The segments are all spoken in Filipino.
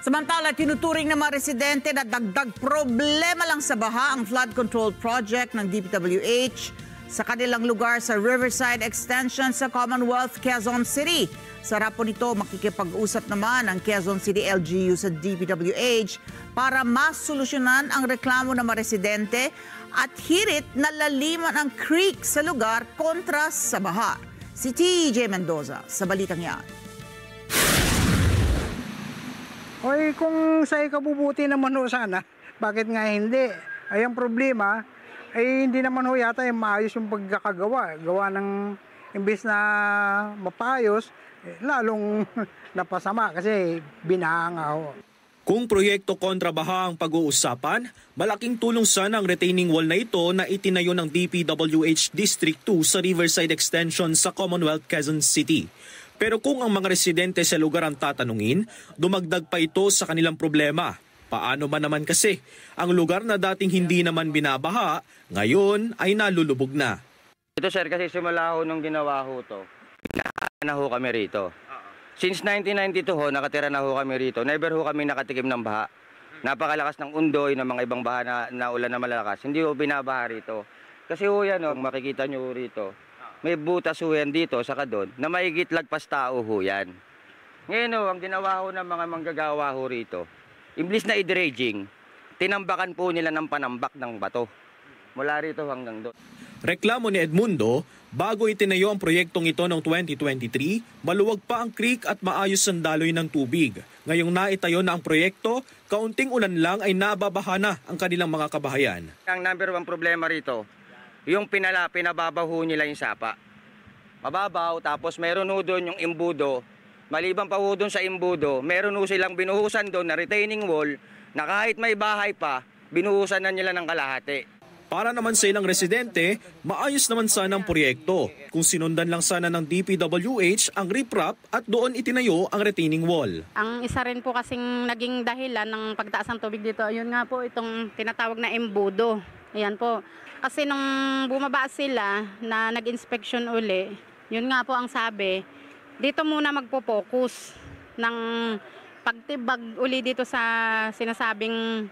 Samantala, tinuturing ng mga residente na dagdag problema lang sa baha ang flood control project ng DPWH sa kanilang lugar sa Riverside Extension sa Commonwealth, Quezon City. Sa rapon nito, makikipag-usap naman ang Quezon City LGU sa DPWH para masolusyonan ang reklamo ng mga residente at hirit na laliman ang creek sa lugar kontra sa baha. Si TJ Mendoza sa balitang yan. Oy, kung sa ikabubuti naman ho sana, bakit nga hindi? Ay ang problema, ay hindi naman ho yata yung maayos yung pagkakagawa. Gawa ng imbis na mapayos, lalong napasama kasi binahanga ho. Kung proyekto kontra baha ang pag-uusapan, malaking tulong sana ang retaining wall na ito na itinayo ng DPWH District 2 sa Riverside Extension sa Commonwealth, Quezon City. Pero kung ang mga residente sa lugar ang tatanungin, dumagdag pa ito sa kanilang problema. Paano man naman kasi, ang lugar na dating hindi naman binabaha, ngayon ay nalulubog na. Ito sir, kasi simula ho nung ginawa ho to, na ho kami rito. Since 1992 ho, nakatira na ho kami rito. Never ho kami nakatikim ng baha. Napakalakas ng undoy, ng mga ibang baha na ulan na malalakas. Hindi ho binabaha rito. Kasi ho yan, makikita nyo ho rito. May butas ho yan dito, saka doon, na maigit lagpas tao ho yan. Ngayon ho, ang ginawa ho ng mga manggagawa ho rito, imbis na i-dredging, tinambakan po nila ng panambak ng bato. Mula rito hanggang doon. Reklamo ni Edmundo, bago itinayo ang proyektong ito noong 2023, maluwag pa ang creek at maayos ang daloy ng tubig. Ngayong naitayo na ang proyekto, kaunting ulan lang ay nababaha na ang kanilang mga kabahayan. Ang number one problema rito, yung pinababaw ho nila yung sapa. Mababaw, tapos meron ho doon yung imbudo. Maliban pa ho doon sa imbudo, meron ho silang binuhusan doon na retaining wall na kahit may bahay pa, binuhusan na nila ng kalahati. Para naman sa ilang residente, maayos naman sana ang proyekto kung sinundan lang sana ng DPWH ang riprap at doon itinayo ang retaining wall. Ang isa rin po kasing naging dahilan ng pagtaas ng tubig dito, ayun nga po itong tinatawag na embudo. Ayan po. Kasi nung bumaba sila na nag-inspection uli, yun nga po ang sabi, dito muna magpo-focus ng pagtibag uli dito sa sinasabing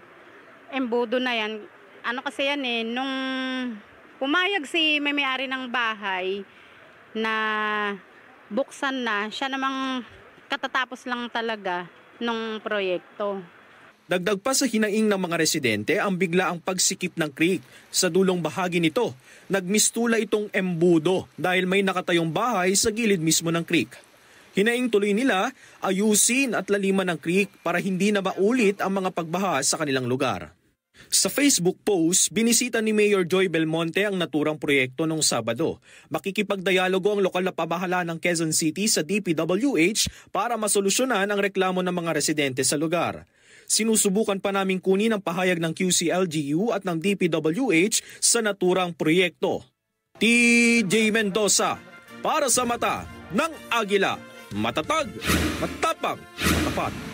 embudo na yan. Ano kasi yan nung pumayag si may-ari ng bahay na buksan na, siya namang katatapos lang talaga nung proyekto. Dagdag pa sa hinaing ng mga residente ang bigla ang pagsikip ng creek. Sa dulong bahagi nito, nagmistula itong embudo dahil may nakatayong bahay sa gilid mismo ng creek. Hinaing tuloy nila ayusin at laliman ng creek para hindi na maulit ang mga pagbaha sa kanilang lugar. Sa Facebook post, binisita ni Mayor Joy Belmonte ang naturang proyekto noong Sabado. Makikipagdialogo ang lokal na pamahalaan ng Quezon City sa DPWH para masolusyonan ang reklamo ng mga residente sa lugar. Sinusubukan pa naming kunin ang pahayag ng QCLGU at ng DPWH sa naturang proyekto. TJ Mendoza, para sa mata ng Agila, matatag, matapang, matapat.